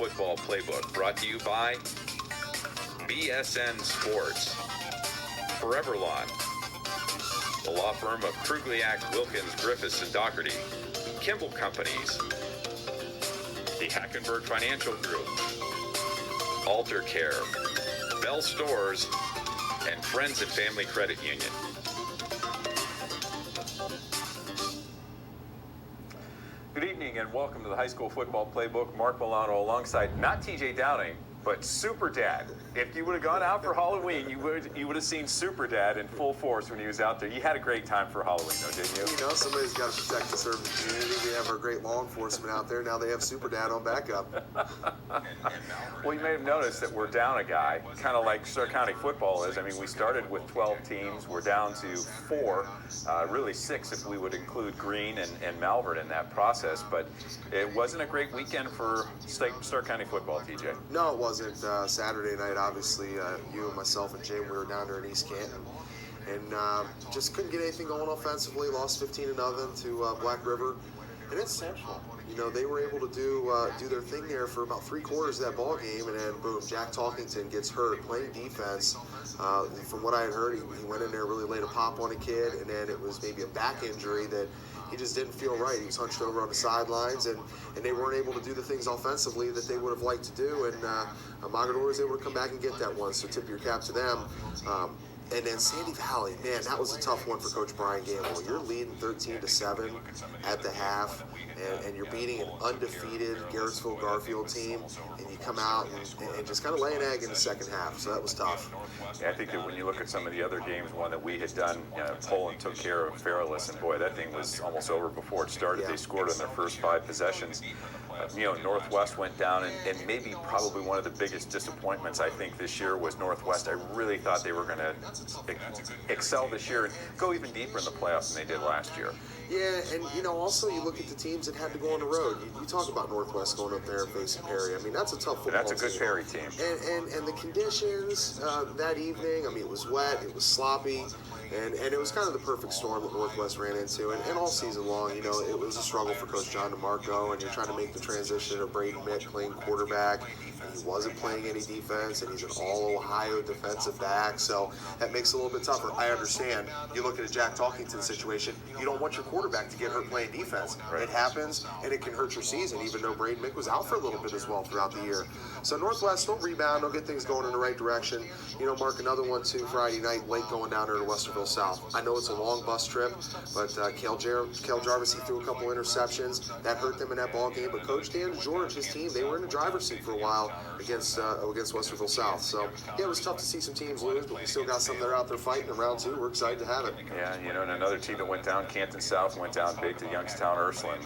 Football Playbook, brought to you by BSN Sports, Forever Lawn, the law firm of Krugliak, Wilkins, Griffiths, and Doherty, Campbell Companies, the Hackenberg Financial Group, Alter Care, Bell Stores, and Friends and Family Credit Union. Good evening and welcome to the High School Football Playbook. Mark Milano alongside not TJ Downing, but Super Dad. If you would have gone out for Halloween, you would have seen Super Dad in full force when he was out there. You had a great time for Halloween, though, didn't you? You know, somebody's got to protect the serving community. We have our great law enforcement out there. Now they have Super Dad on backup. Well, you may have noticed that we're down a guy, kind of like Stark County football is. I mean, we started with 12 teams. We're down to 4, really 6 if we would include Greene and Malvern in that process. But it wasn't a great weekend for Stark County football, TJ. No, it wasn't. Saturday night, obviously, you and myself and Jim, we were down there in East Canton. And just couldn't get anything going offensively. Lost 15-0 to Black River. And it's Central. You know, they were able to do their thing there for about 3/4 of that ball game, and then boom, Jack Talkington gets hurt playing defense. From what I had heard, he went in there, really laid a pop on a kid, and then it was maybe a back injury that he just didn't feel right. He was hunched over on the sidelines, and they weren't able to do the things offensively that they would have liked to do. And Mogador was able to come back and get that one. So tip your cap to them. And then Sandy Valley, man, that was a tough one for Coach Brian Gamble. You're leading 13-7 at the half, and you're beating an undefeated Garrettsville Garfield team, and you come out and just kind of lay an egg in the second half. So that was tough. Yeah, I think that when you look at some of the other games, one that we had done, Poland took care of Fairless, and boy, that thing was almost over before it started. Yeah. They scored on their first 5 possessions. Northwest went down, and maybe probably one of the biggest disappointments I think this year was Northwest. I really thought they were going to excel this year and go even deeper in the playoffs than they did last year. Yeah, and also you look at the teams that had to go on the road. You talk about Northwest going up there and facing Perry. I mean, that's a tough football team. That's a good Perry team. And the conditions that evening, I mean, it was wet, it was sloppy. And it was kind of the perfect storm that Northwest ran into. And all season long, it was a struggle for Coach John DeMarco, and you're trying to make the transition of Brady Mick playing quarterback. And he wasn't playing any defense, and he's an all-Ohio defensive back, so that makes it a little bit tougher. I understand. You look at a Jack Talkington situation, you don't want your quarterback to get hurt playing defense. Right. It happens, and it can hurt your season, even though Brady Mick was out for a little bit as well throughout the year. So Northwest, they'll rebound, they'll get things going in the right direction. Mark, another one, too, Friday night, late going down there to Westerville South. I know it's a long bus trip, but Cale Jarvis, he threw a couple interceptions. That hurt them in that ball game. But Coach Dan George, his team, they were in the driver's seat for a while against Westerville South. So, yeah, it was tough to see some teams lose, but we still got some that are out there fighting in round 2. We're excited to have it. Yeah, and another team that went down, Canton South, went down big to Youngstown Ursuline.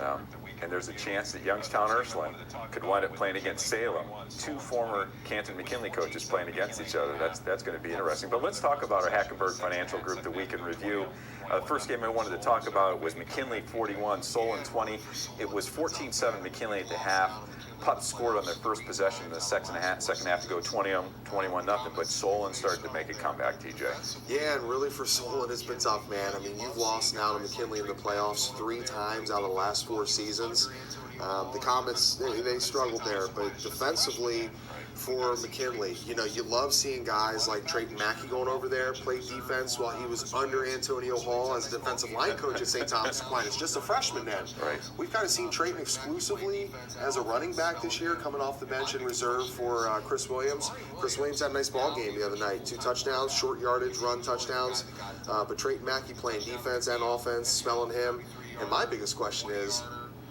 And there's a chance that Youngstown Ursuline could wind up playing against Salem. 2 former Canton McKinley coaches playing against each other. That's going to be interesting. But let's talk about our Hackenberg Financial Group, the week in review. The first game I wanted to talk about was McKinley 41, Solon 20. It was 14-7 McKinley at the half. Pups scored on their first possession in the second half to go 21-0, but Solon started to make a comeback, TJ. Yeah, and really for Solon, it's been tough, man. I mean, you've lost now to McKinley in the playoffs 3 times out of the last 4 seasons. The Comets, they struggled there, but defensively for McKinley, you love seeing guys like Trayton Mackey going over there, play defense while he was under Antonio Hall as a defensive line coach at St. Thomas Aquinas, just a freshman then. Right. We've kind of seen Trayton exclusively as a running back this year, coming off the bench in reserve for Chris Williams. Chris Williams had a nice ball game the other night, 2 touchdowns, short yardage, run touchdowns. But Trayton Mackey playing defense and offense, smelling him. And my biggest question is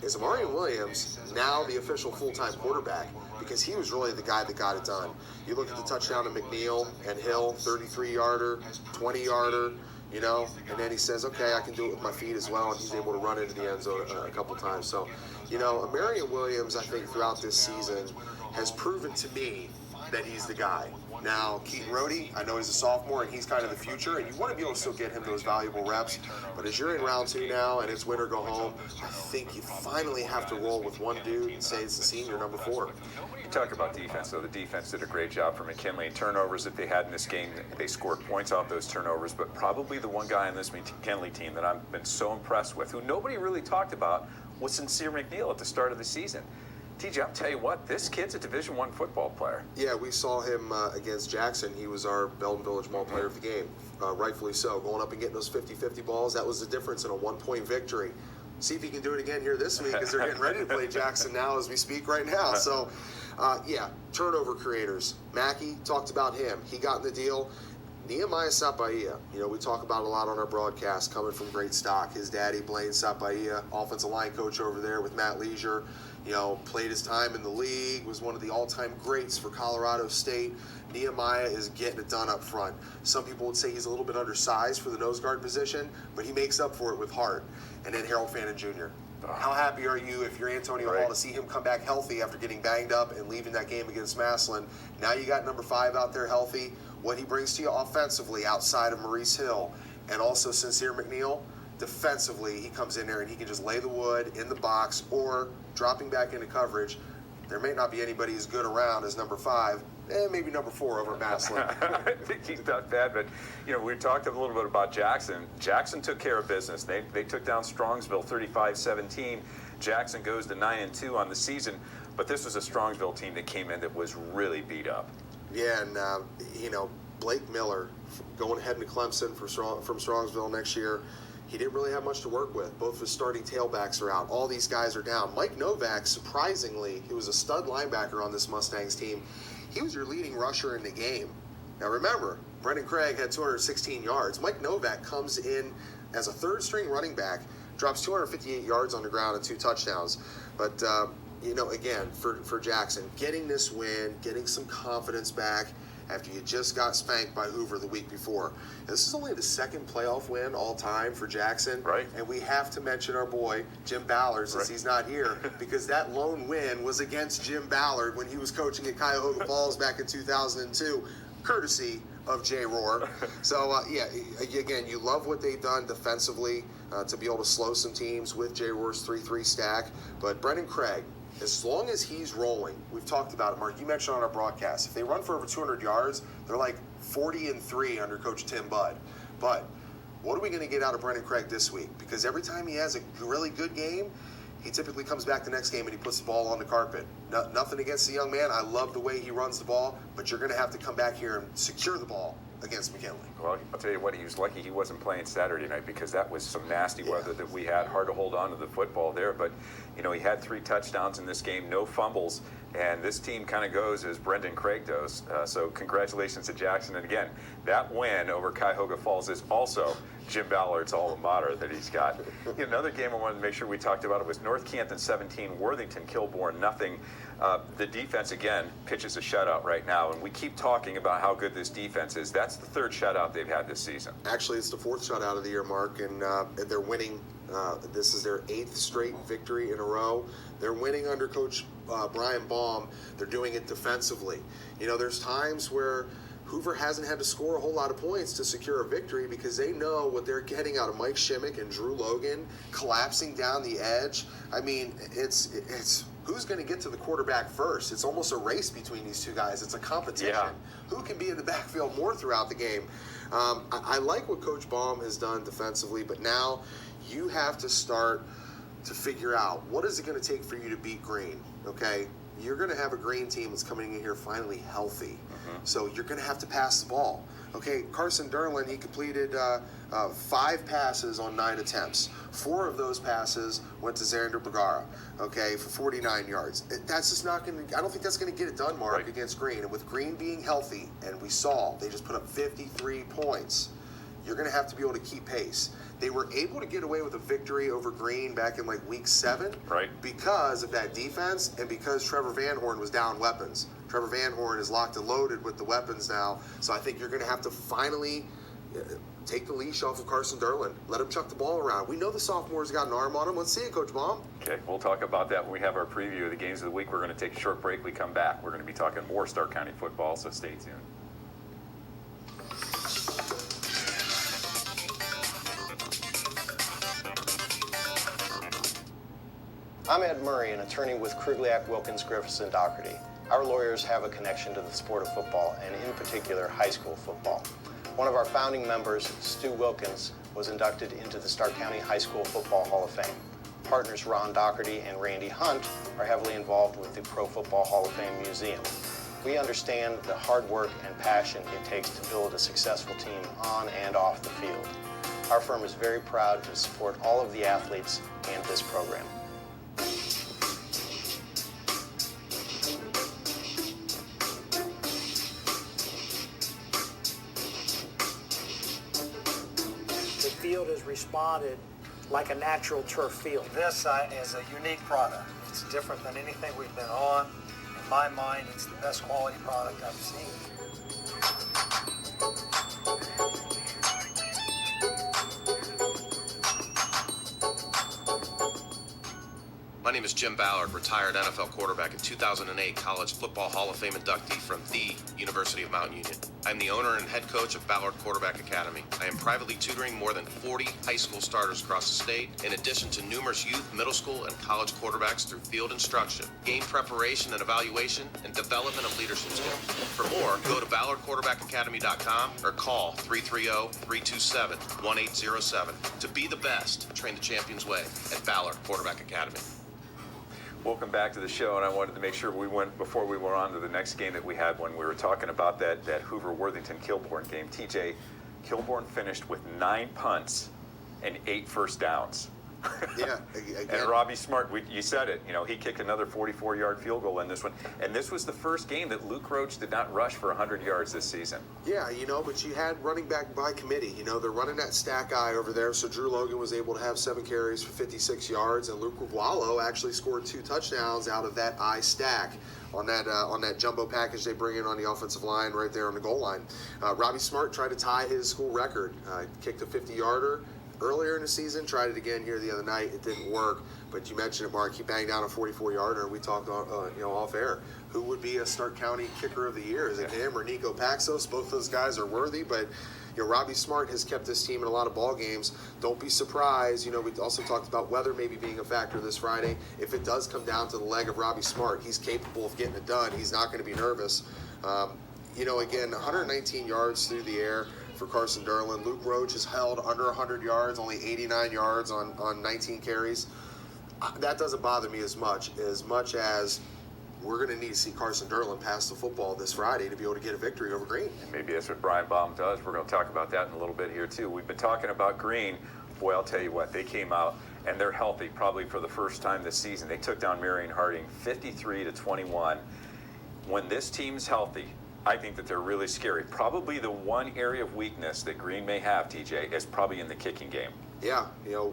Amarian Williams now the official full-time quarterback? Because he was really the guy that got it done. You look at the touchdown to Mcneil and Hill, 33-yarder, 20-yarder, and then he says, okay, I can do it with my feet as well, and he's able to run into the end zone a couple times. So, Amarian Williams, I think, throughout this season has proven to me that he's the guy. Now, Keaton Rhodey, I know he's a sophomore, and he's kind of the future, and you want to be able to still get him those valuable reps. But as you're in round 2 now, and it's win or go home, I think you finally have to roll with one dude and say it's the senior, number 4. You talk about defense, though. The defense did a great job for McKinley. Turnovers that they had in this game, they scored points off those turnovers, but probably the one guy on this McKinley team that I've been so impressed with, who nobody really talked about, was Sincere Mcneil at the start of the season. TJ, I'll tell you what, this kid's a Division I football player. Yeah, we saw him against Jackson. He was our Belton Village Mall player of the game, rightfully so. Going up and getting those 50-50 balls, that was the difference in a one-point victory. See if he can do it again here this week, because they're getting ready to play Jackson now as we speak right now. So, yeah, turnover creators. Mackey, talked about him. He got in the deal. Nehemiah Bahia, we talk about a lot on our broadcast, coming from great stock. His daddy, Blaine Bahia, offensive line coach over there with Matt Leisure, played his time in the league, was one of the all-time greats for Colorado State. Nehemiah is getting it done up front. Some people would say he's a little bit undersized for the nose guard position, but he makes up for it with heart. And then Harold Fannin Jr. How happy are you if you're Antonio Hall to see him come back healthy after getting banged up and leaving that game against Massillon? Now you got number 5 out there healthy. What he brings to you offensively outside of Maurice Hill and also Sincere Mcneil, defensively, he comes in there and he can just lay the wood in the box or dropping back into coverage. There may not be anybody as good around as number 5. Maybe number 4 over Massillon. I think he's not bad, but we talked a little bit about Jackson. Jackson took care of business. They took down Strongsville 35-17. Jackson goes to 9-2 on the season, but this was a Strongsville team that came in that was really beat up. Yeah, and Blake Miller going ahead to Clemson from Strongsville next year. He didn't really have much to work with. Both of his starting tailbacks are out. All these guys are down. Mike Novak, surprisingly, he was a stud linebacker on this Mustangs team. He was your leading rusher in the game. Now remember, Brendan Craig had 216 yards. Mike Novak comes in as a third-string running back, drops 258 yards on the ground and 2 touchdowns. But, again, for Jackson, getting this win, getting some confidence back after you just got spanked by Hoover the week before. This is only the 2nd playoff win all time for Jackson. Right. And we have to mention our boy, Jim Ballard, since he's not here, because that lone win was against Jim Ballard when he was coaching at Cuyahoga Falls back in 2002, courtesy of Jay Rohr. So, again, you love what they've done defensively to be able to slow some teams with Jay Rohr's 3-3 stack. But Brendan Craig, as long as he's rolling, we've talked about it, Mark, you mentioned on our broadcast, if they run for over 200 yards, they're like 40-3 under Coach Tim Budd. But what are we going to get out of Brendan Craig this week? Because every time he has a really good game, he typically comes back the next game and he puts the ball on the carpet. Nothing against the young man. I love the way he runs the ball, but you're going to have to come back here and secure the ball against McKinley. Well, I'll tell you what, he was lucky he wasn't playing Saturday night, because that was some nasty weather that we had. Hard to hold on to the football there, but he had 3 touchdowns in this game, no fumbles, and this team kind of goes as Brendan Craig does. So congratulations to Jackson. And again, that win over Cuyahoga Falls is also Jim Ballard's alma mater that he's got. Another game I wanted to make sure we talked about, it was North Canton 17, Worthington Kilbourne nothing. The defense, again, pitches a shutout right now, and we keep talking about how good this defense is. That's the 3rd shutout they've had this season. Actually, it's the 4th shutout of the year, Mark, and they're winning. This is their 8th straight victory in a row. They're winning under Coach Brian Baum. They're doing it defensively. There's times where Hoover hasn't had to score a whole lot of points to secure a victory because they know what they're getting out of Mike Shimmick and Drew Logan collapsing down the edge. I mean, it's who's going to get to the quarterback first. It's almost a race between these 2 guys. It's a competition. Yeah. Who can be in the backfield more throughout the game? I like what Coach Baum has done defensively, but now you have to start to figure out what is it going to take for you to beat Green, okay? You're going to have a Green team that's coming in here finally healthy. So you're going to have to pass the ball. Okay, Carson Derlin, he completed 5 passes on 9 attempts. 4 of those passes went to Xander Bergara, okay, for 49 yards. That's just not going to, I don't think that's going to get it done, Mark, against Green. And with Green being healthy, and we saw they just put up 53 points, you're going to have to be able to keep pace. They were able to get away with a victory over Green back in like week 7 because of that defense and because Trevor Van Horn was down weapons. Trevor Van Horn is locked and loaded with the weapons now, so I think you're going to have to finally take the leash off of Carson Derlin. Let him chuck the ball around. We know the sophomore's got an arm on him. Let's see it, Coach Baum. Okay, we'll talk about that when we have our preview of the games of the week. We're going to take a short break. We come back. We're going to be talking more Stark County football, so stay tuned. I'm Ed Murray, an attorney with Krugliak, Wilkins, Griffiths, and Doherty. Our lawyers have a connection to the sport of football, and in particular, high school football. One of our founding members, Stu Wilkins, was inducted into the Stark County High School Football Hall of Fame. partners Ron Doherty and Randy Hunt are heavily involved with the Pro Football Hall of Fame Museum. We understand the hard work and passion it takes to build a successful team on and off the field. Our firm is very proud to support all of the athletes and this program. The field has responded like a natural turf field. This is a unique product. It's different than anything we've been on. In my mind, it's the best quality product I've seen. My name is Jim Ballard, retired NFL quarterback and 2008 College Football Hall of Fame inductee from the University of Mount Union. I'm the owner and head coach of Ballard Quarterback Academy. I am privately tutoring more than 40 high school starters across the state, in addition to numerous youth, middle school, and college quarterbacks through field instruction, game preparation and evaluation, and development of leadership skills. For more, go to ballardquarterbackacademy.com or call 330-327-1807. To be the best, train the champion's way at Ballard Quarterback Academy. Welcome back to the show, and I wanted to make sure before we went on to the next game that we had when we were talking about that Hoover-Worthington-Kilbourne game. TJ, Kilbourne finished with 9 punts and 8 first downs. Yeah, again. And Robbie Smart, you said it, he kicked another 44-yard field goal in this one. And this was the first game that Luke Roach did not rush for 100 yards this season. Yeah, but you had running back by committee. They're running that stack guy over there, so Drew Logan was able to have 7 carries for 56 yards, and Luke Wallow actually scored 2 touchdowns out of that I stack on that jumbo package they bring in on the offensive line right there on the goal line. Robbie Smart tried to tie his school record, kicked a 50-yarder. Earlier in the season, tried it again here the other night. It didn't work, but you mentioned it, Mark. He banged down a 44-yarder. We talked, off air. Who would be a Stark County Kicker of the Year? Is it him or Nico Paxos? Both those guys are worthy, but Robbie Smart has kept this team in a lot of ball games. Don't be surprised. We also talked about weather maybe being a factor this Friday. If it does come down to the leg of Robbie Smart, he's capable of getting it done. He's not going to be nervous. Again, 119 yards through the air for Carson Derlin. Luke Roach has held under 100 yards, only 89 yards on 19 carries. That doesn't bother me as much as we're going to need to see Carson Derlin pass the football this Friday to be able to get a victory over Green. And maybe that's what Brian Baum does. We're going to talk about that in a little bit here, too. We've been talking about Green. Boy, I'll tell you what, they came out, and they're healthy probably for the first time this season. They took down Marion Harding 53-21. When this team's healthy, I think that they're really scary. Probably the one area of weakness that Green may have, TJ, is probably in the kicking game. Yeah,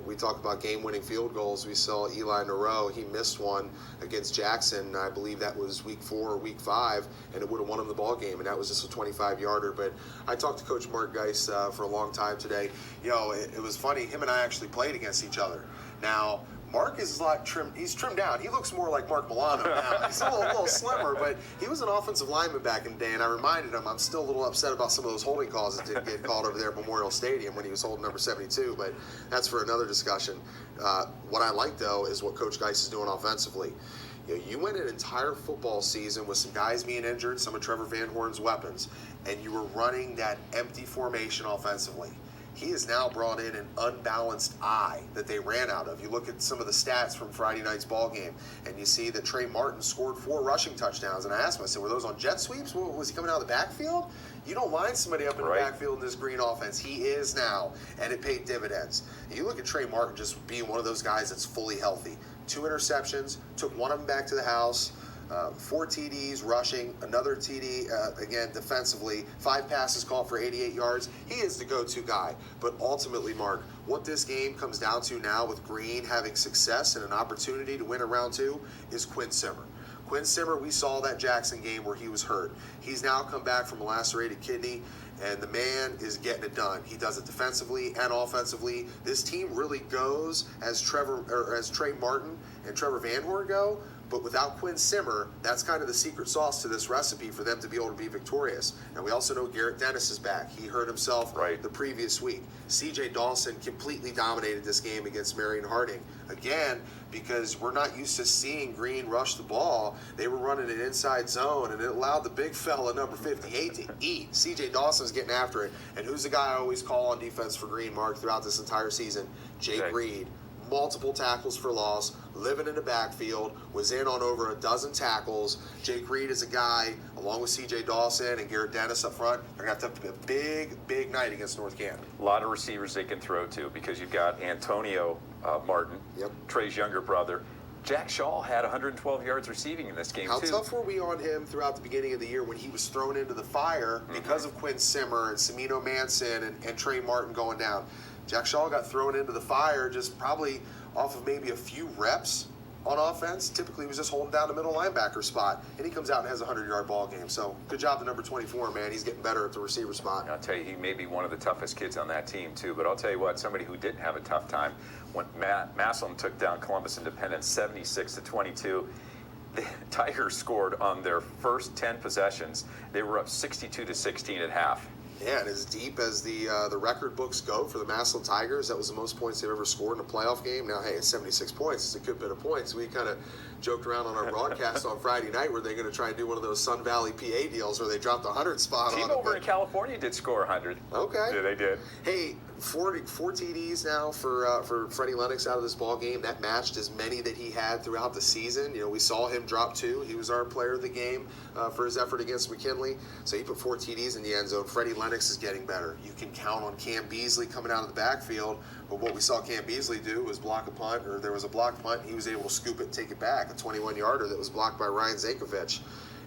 we talk about game-winning field goals. We saw Eli Nero. He missed one against Jackson. I believe that was week 4 or week 5, and it would have won him the ball game, and that was just a 25-yarder. But I talked to Coach Mark Geis for a long time today. It was funny. Him and I actually played against each other. Now, Mark is like trimmed. He's trimmed down. He looks more like Mark Milano now. He's a little slimmer, but he was an offensive lineman back in the day, and I reminded him I'm still a little upset about some of those holding calls that didn't get called over there at Memorial Stadium when he was holding number 72, but that's for another discussion. What I like, though, is what Coach Geis is doing offensively. You went an entire football season with some guys being injured, some of Trevor Van Horn's weapons, and you were running that empty formation offensively. He has now brought in an unbalanced eye that they ran out of. You look at some of the stats from Friday night's ball game, and you see that Trey Martin scored 4 rushing touchdowns. And I asked him, I said, were those on jet sweeps? Was he coming out of the backfield? You don't line somebody up in the backfield in this Green offense. He is now, and it paid dividends. And you look at Trey Martin just being one of those guys that's fully healthy. 2 interceptions, took one of them back to the house. 4 TDs rushing, another TD, again, defensively, 5 passes caught for 88 yards. He is the go-to guy. But ultimately, Mark, what this game comes down to now with Green having success and an opportunity to win a round 2 is Quinn Simmer. Quinn Simmer, we saw that Jackson game where he was hurt. He's now come back from a lacerated kidney, and the man is getting it done. He does it defensively and offensively. This team really goes as Trey Martin and Trevor Van Horn go. But without Quinn Simmer, that's kind of the secret sauce to this recipe for them to be able to be victorious. And we also know Garrett Dennis is back. He hurt himself the previous week. C.J. Dawson completely dominated this game against Marion Harding. Again, because we're not used to seeing Green rush the ball. They were running an inside zone, and it allowed the big fella, number 58, to eat. C.J. Dawson's getting after it. And who's the guy I always call on defense for Green, Mark, throughout this entire season? Jake Reed. multiple tackles for loss, living in the backfield, was in on over a dozen tackles. Jake Reed is a guy, along with C.J. Dawson and Garrett Dennis up front. They're going to have a big, big night against North Canton. A lot of receivers they can throw to, because you've got Antonio Martin, Trey's younger brother. Jack Shaw had 112 yards receiving in this game, How too. tough were we on him throughout the beginning of the year when he was thrown into the fire because of Quinn Simmer and Semino Manson and Trey Martin going down? Jack Shaw got thrown into the fire just probably off of maybe a few reps on offense. Typically, he was just holding down the middle linebacker spot, and he comes out and has a 100-yard ball game. So good job to number 24, man. He's getting better at the receiver spot. I'll tell you, he may be one of the toughest kids on that team, too. But I'll tell you what, somebody who didn't have a tough time, when Massillon took down Columbus Independence 76-22, the Tigers scored on their first 10 possessions. They were up 62-16 at half. Yeah, and as deep as the record books go for the Massillon Tigers, that was the most points they've ever scored in a playoff game. Now, hey, it's 76 points. It's a good bit of points. We kind of joked around on our broadcast on Friday night where they're going to try and do one of those Sun Valley PA deals where they dropped the 100 spot on it. Team over in California did score 100. Okay. Yeah, they did. Hey, four TDs now for Freddie Lennox out of this ball game. That matched as many that he had throughout the season. You know, we saw him drop 2. He was our player of the game for his effort against McKinley. So he put 4 TDs in the end zone. Freddie Lennox is getting better. You can count on Cam Beasley coming out of the backfield. But what we saw Cam Beasley do was block a punt, or there was a blocked punt. He was able to scoop it and take it back, a 21-yarder that was blocked by Ryan Zankovich.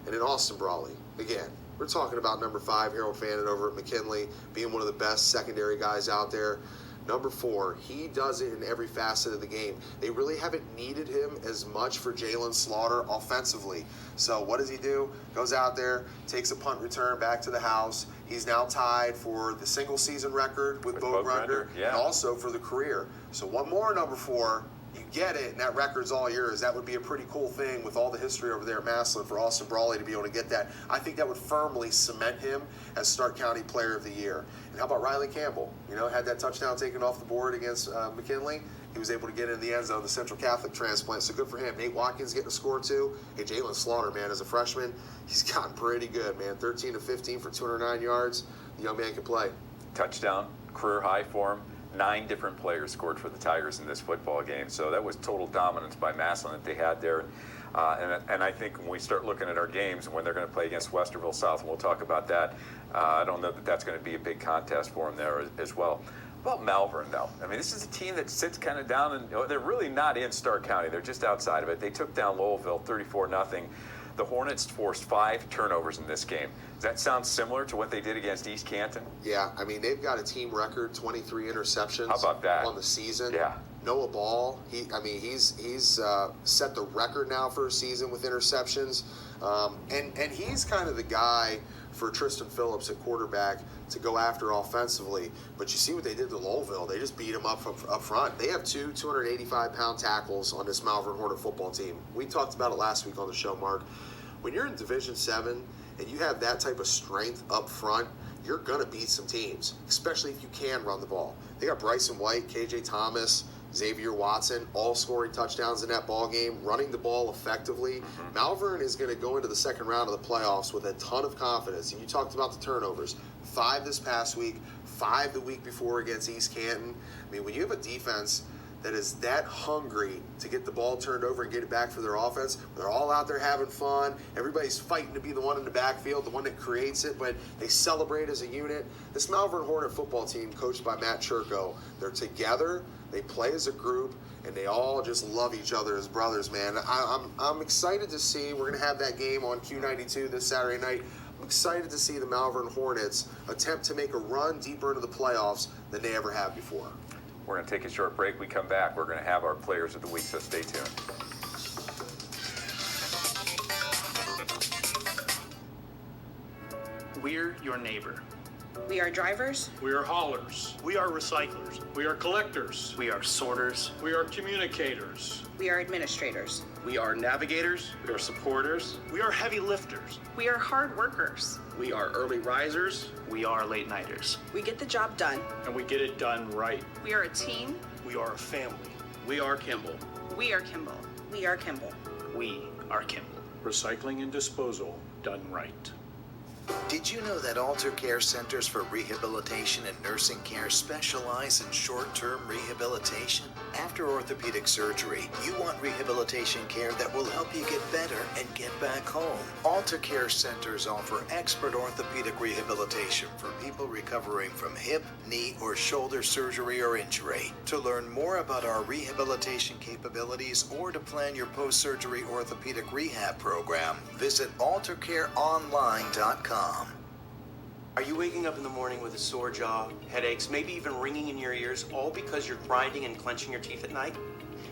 And then Austin Brawley, again, we're talking about number 5, Harold Fannin over at McKinley, being one of the best secondary guys out there. Number 4, he does it in every facet of the game. They really haven't needed him as much for Jalen Slaughter offensively. So what does he do? Goes out there, takes a punt return back to the house. He's now tied for the single season record with Bo Grunder, and also for the career. So one more, number 4. You get it, and that record's all yours. That would be a pretty cool thing with all the history over there at Massillon for Austin Brawley to be able to get that. I think that would firmly cement him as Stark County Player of the Year. And how about Riley Campbell? You know, had that touchdown taken off the board against McKinley. He was able to get in the end zone, the Central Catholic transplant, so good for him. Nate Watkins getting a score too. Hey, Jalen Slaughter, man, as a freshman, he's gotten pretty good, man. 13 of 15 for 209 yards. The young man can play. Touchdown, career high for him. 9 different players scored for the Tigers in this football game. So that was total dominance by Massillon that they had there. And I think when we start looking at our games and when they're going to play against Westerville South, and we'll talk about that, I don't know that that's going to be a big contest for them there as well. About Malvern, though. I mean, this is a team that sits kind of down, and they're really not in Stark County. They're just outside of it. They took down Lowellville 34-0. The Hornets forced 5 turnovers in this game. Does that sound similar to what they did against East Canton? Yeah, I mean, they've got a team record, 23 interceptions. How about that? On the season. Yeah. Noah Ball, he's set the record now for a season with interceptions. And he's kind of the guy for Tristan Phillips at quarterback to go after offensively. But you see what they did to Lowellville. They just beat him up front. They have 2 285-pound tackles on this Malvern Hornet football team. We talked about it last week on the show, Mark. When you're in Division 7 and you have that type of strength up front, you're going to beat some teams, especially if you can run the ball. They got Bryson White, KJ Thomas, Xavier Watson, all scoring touchdowns in that ball game, running the ball effectively. Malvern is going to go into the second round of the playoffs with a ton of confidence. And you talked about the turnovers. 5 this past week, 5 the week before against East Canton. I mean, when you have a defense that is that hungry to get the ball turned over and get it back for their offense, they're all out there having fun. Everybody's fighting to be the one in the backfield, the one that creates it, but they celebrate as a unit. This Malvern Hornet football team, coached by Matt Churko, they're together. They play as a group, and they all just love each other as brothers, man. I'm excited to see. We're going to have that game on Q92 this Saturday night. I'm excited to see the Malvern Hornets attempt to make a run deeper into the playoffs than they ever have before. We're going to take a short break. We come back. We're going to have our players of the week, so stay tuned. We're your neighbor. We are drivers. We are haulers. We are recyclers. We are collectors. We are sorters. We are communicators. We are administrators. We are navigators. We are supporters. We are heavy lifters. We are hard workers. We are early risers. We are late nighters. We get the job done. And we get it done right. We are a team. We are a family. We are Campbell. We are Kimball. We are Kimball. We are Campbell. Recycling and disposal done right. Did you know that Alter Care Centers for Rehabilitation and Nursing Care specialize in short-term rehabilitation? After orthopedic surgery, you want rehabilitation care that will help you get better and get back home. Alter Care Centers offer expert orthopedic rehabilitation for people recovering from hip, knee, or shoulder surgery or injury. To learn more about our rehabilitation capabilities or to plan your post-surgery orthopedic rehab program, visit altercareonline.com. Are you waking up in the morning with a sore jaw, headaches, maybe even ringing in your ears, all because you're grinding and clenching your teeth at night?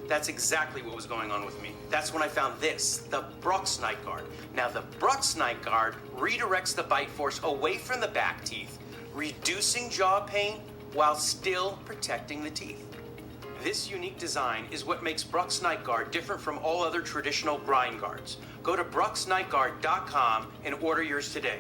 That's exactly what was going on with me. That's when I found this, the Brux Night Guard. Now, the Brux Night Guard redirects the bite force away from the back teeth, reducing jaw pain while still protecting the teeth. This unique design is what makes Brux Night Guard different from all other traditional grind guards. Go to bruxnightguard.com and order yours today.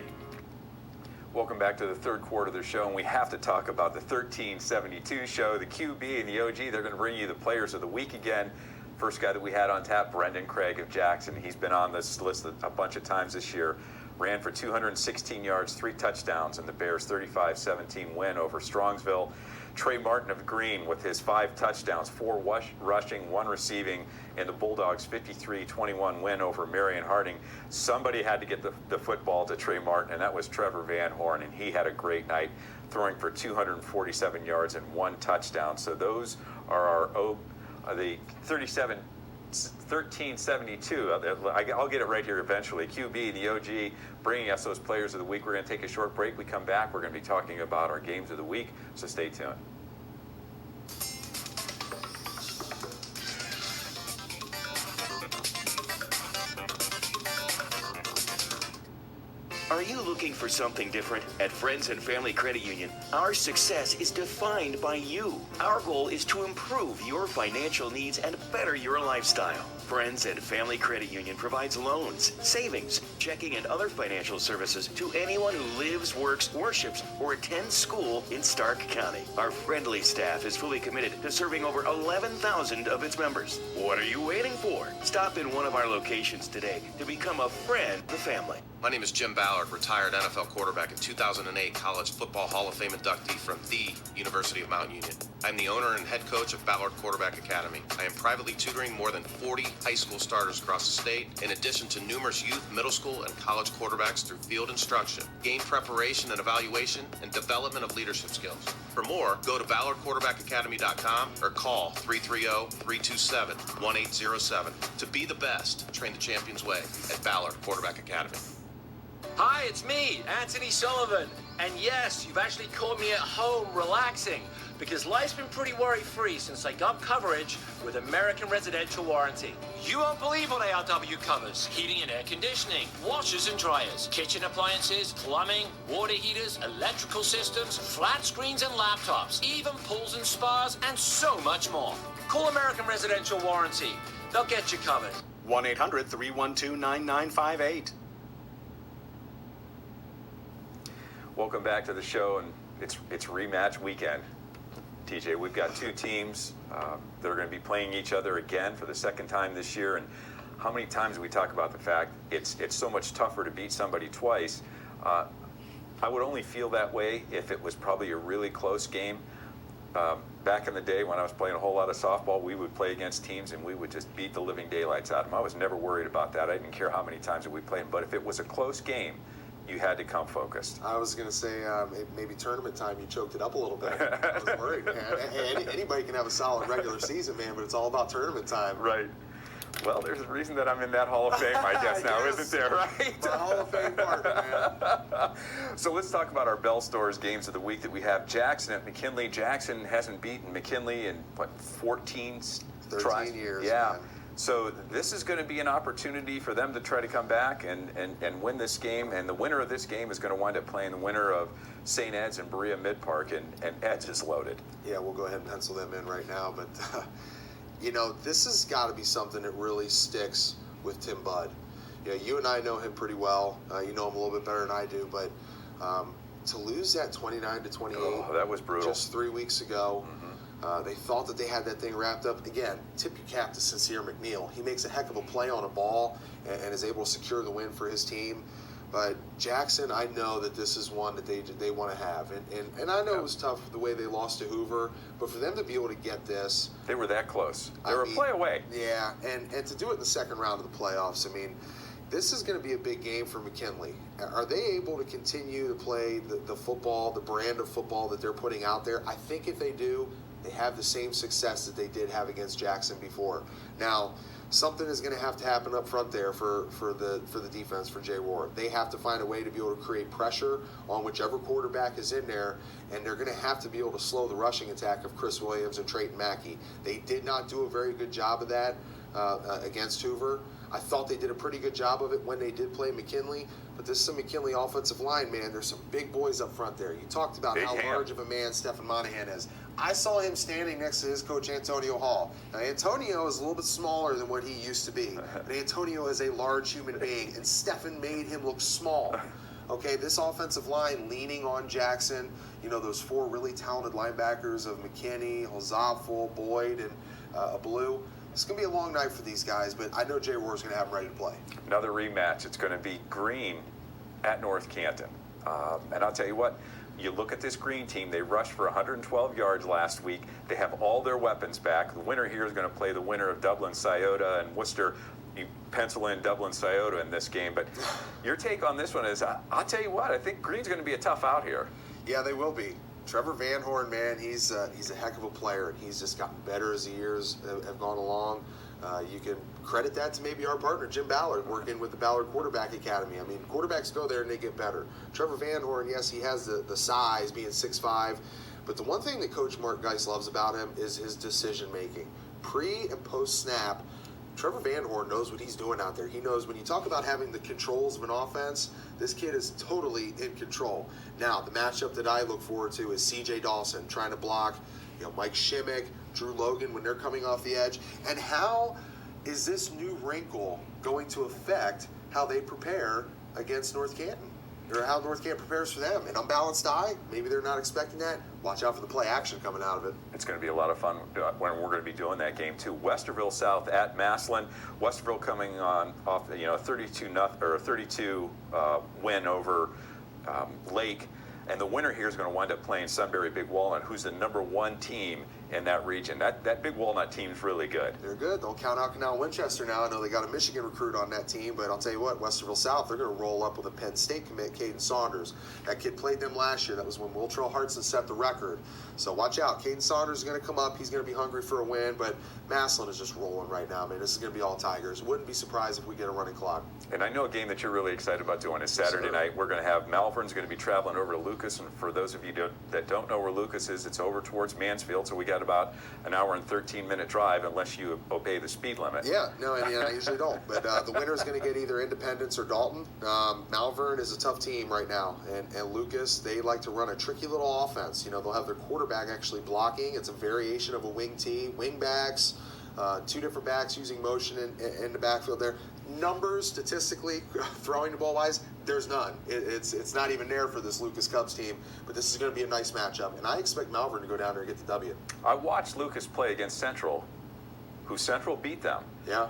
Welcome back to the third quarter of the show, and we have to talk about the 1372 show. The QB and the OG, they're going to bring you the players of the week again. First guy that we had on tap, Brendan Craig of Jackson. He's been on this list a bunch of times this year. Ran for 216 yards, 3 touchdowns in the Bears' 35-17 win over Strongsville. Trey Martin of Green with his 5 touchdowns, 4 rushing, 1 receiving in the Bulldogs' 53-21 win over Marion Harding. Somebody had to get the football to Trey Martin, and that was Trevor Van Horn, and he had a great night, throwing for 247 yards and 1 touchdown. So those are the 1372. I'll get it right here eventually. QB, the OG, bringing us those players of the week. We're going to take a short break. We come back. We're going to be talking about our games of the week, so stay tuned. Are you looking for something different? At Friends and Family Credit Union, our success is defined by you. Our goal is to improve your financial needs and better your lifestyle. Friends and Family Credit Union provides loans, savings, checking, and other financial services to anyone who lives, works, worships, or attends school in Stark County. Our friendly staff is fully committed to serving over 11,000 of its members. What are you waiting for? Stop in one of our locations today to become a friend of the family. My name is Jim Ballard, retired NFL quarterback and 2008 College Football Hall of Fame inductee from the University of Mount Union. I'm the owner and head coach of Ballard Quarterback Academy. I am privately tutoring more than 40 high school starters across the state, in addition to numerous youth, middle school, and college quarterbacks through field instruction, game preparation and evaluation, and development of leadership skills. For more, go to ballardquarterbackacademy.com or call 330-327-1807. To be the best, train the champion's way at Ballard Quarterback Academy. Hi, it's me, Anthony Sullivan. And yes, you've actually caught me at home relaxing, because life's been pretty worry-free since I got coverage with American Residential Warranty. You won't believe what ARW covers. Heating and air conditioning, washers and dryers, kitchen appliances, plumbing, water heaters, electrical systems, flat screens and laptops, even pools and spas, and so much more. Call American Residential Warranty. They'll get you covered. 1-800-312-9958. Welcome back to the show, and it's rematch weekend. TJ, we've got 2 teams that are going to be playing each other again for the second time this year. And how many times do we talk about the fact it's so much tougher to beat somebody twice? I would only feel that way if it was probably a really close game. Back in the day when I was playing a whole lot of softball, we would play against teams and we would just beat the living daylights out of them. I was never worried about that. I didn't care how many times that we played. But if it was a close game, you had to come focused. I was going to say maybe tournament time you choked it up a little bit. I was worried, man. Anybody can have a solid regular season, man, but it's all about tournament time. Right. Well, there's a reason that I'm in that Hall of Fame, I guess, now, yes, isn't there, right? My Hall of Fame partner, man. So let's talk about our Bell Stores games of the week that we have. Jackson at McKinley. Jackson hasn't beaten McKinley in, 13 13 years, yeah. Man. So this is going to be an opportunity for them to try to come back and win this game. And the winner of this game is going to wind up playing the winner of St. Ed's and Berea Mid-Park. And Ed's is loaded. Yeah, we'll go ahead and pencil them in right now. But, this has got to be something that really sticks with Tim Budd. You and I know him pretty well. You know him a little bit better than I do. But to lose that 29-28, oh, that was brutal. Just 3 weeks ago. Mm-hmm. They thought that they had that thing wrapped up. Again, tip your cap to Sincere Mcneil. He makes a heck of a play on a ball and is able to secure the win for his team. But Jackson, I know that this is one that they want to have. And I know it was tough the way they lost to Hoover, but for them to be able to get this. They were that close. They were a play away. Yeah, and to do it in the second round of the playoffs, I mean, this is going to be a big game for McKinley. Are they able to continue to play the football, the brand of football that they're putting out there? I think if they do, they have the same success that they did have against Jackson before. Now, something is going to have to happen up front there for the defense, for Jay Ward. They have to find a way to be able to create pressure on whichever quarterback is in there, and they're going to have to be able to slow the rushing attack of Chris Williams and Trayton Mackey. They did not do a very good job of that against Hoover. I thought they did a pretty good job of it when they did play McKinley, but this is a McKinley offensive line, man. There's some big boys up front there. You talked about how large of a man Stephen Monahan is. I saw him standing next to his coach, Antonio Hall. Now, Antonio is a little bit smaller than what he used to be, but Antonio is a large human being, and Stephen made him look small. Okay, this offensive line leaning on Jackson, you know, those four really talented linebackers of McKinney, Hozapfel, Boyd, and Blue. It's going to be a long night for these guys, but I know Jay Ward's going to have them ready to play. Another rematch. It's going to be Green at North Canton. And I'll tell you what, you look at this Green team, they rushed for 112 yards last week. They have all their weapons back. The winner here is going to play the winner of Dublin-Scioto and Worcester. You pencil in Dublin-Scioto in this game. But your take on this one is, I'll tell you what, I think Green's going to be a tough out here. Yeah, they will be. Trevor Van Horn, man, he's a heck of a player, and he's just gotten better as the years have gone along. You can credit that to maybe our partner, Jim Ballard, working with the Ballard Quarterback Academy. I mean, quarterbacks go there and they get better. Trevor Van Horn, yes, he has the size, being 6'5", but the one thing that Coach Mark Geis loves about him is his decision-making. Pre- and post-snap, Trevor Van Horn knows what he's doing out there. He knows when you talk about having the controls of an offense, this kid is totally in control. Now, the matchup that I look forward to is C.J. Dawson trying to block, Mike Shimmick, Drew Logan when they're coming off the edge. And how is this new wrinkle going to affect how they prepare against North Canton? Or how North Canton prepares for them? An unbalanced eye? Maybe they're not expecting that. Watch out for the play action coming out of it. It's going to be a lot of fun when we're going to be doing that game too. Westerville South at Massillon. Westerville coming on off a 32 win over Lake. And the winner here is going to wind up playing Sunbury Big Walnut, who's the #1 team in that region. That Big Walnut team's really good. They're good. They'll count out Canal Winchester now. I know they got a Michigan recruit on that team, but I'll tell you what, Westerville South, they're going to roll up with a Penn State commit, Caden Saunders. That kid played them last year. That was when Wiltrell Hartson set the record. So watch out. Caden Saunders is going to come up. He's going to be hungry for a win, but Massillon is just rolling right now, man. This is going to be all Tigers. Wouldn't be surprised if we get a running clock. And I know a game that you're really excited about doing is Saturday night. We're going to have Malvern's going to be traveling over to Lucas, and for those of you that don't know where Lucas is, it's over towards Mansfield, so we got about an hour and 13-minute drive unless you obey the speed limit. Yeah, no, I usually don't. But the winner is going to get either Independence or Dalton. Malvern is a tough team right now, and Lucas, they like to run a tricky little offense. They'll have their quarterback actually blocking. It's a variation of a wing tee, wing backs, two different backs using motion in the backfield there. Numbers, statistically, throwing the ball wise, there's none. It's not even there for this Lucas Cubs team, but this is going to be a nice matchup, and I expect Malvern to go down there and get the W. I watched Lucas play against Central, who Central beat them. Yeah.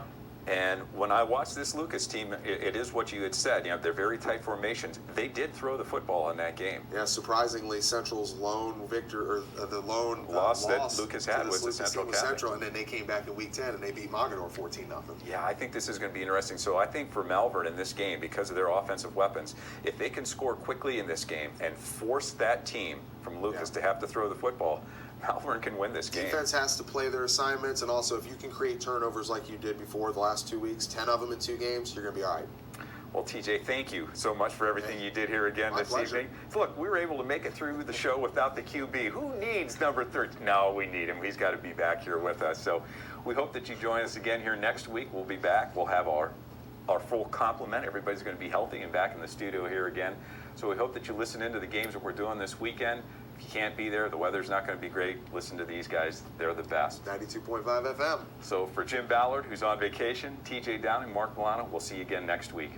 And when I watched this Lucas team, it is what you had said. They're very tight formations. They did throw the football in that game. Yeah, surprisingly, Central's lone victor, or the lone loss that Lucas had was the Central Catholic. Central, and then they came back in Week 10 and they beat Mogadore 14-0. Yeah, I think this is going to be interesting. So I think for Malvern in this game, because of their offensive weapons, if they can score quickly in this game and force that team from Lucas to have to throw the football, Malvern can win this game. Defense has to play their assignments, and also if you can create turnovers like you did before the last 2 weeks, 10 of them in 2 games, you're going to be all right. Well, TJ, thank you so much for everything you did here again this evening. Look, we were able to make it through the show without the QB. Who needs number 13? No, we need him. He's got to be back here with us. So we hope that you join us again here next week. We'll be back. We'll have our full complement. Everybody's going to be healthy and back in the studio here again. So we hope that you listen into the games that we're doing this weekend. If you can't be there, the weather's not going to be great, listen to these guys. They're the best. 92.5 FM. So for Jim Ballard, who's on vacation, TJ Downing, Mark Milano, we'll see you again next week.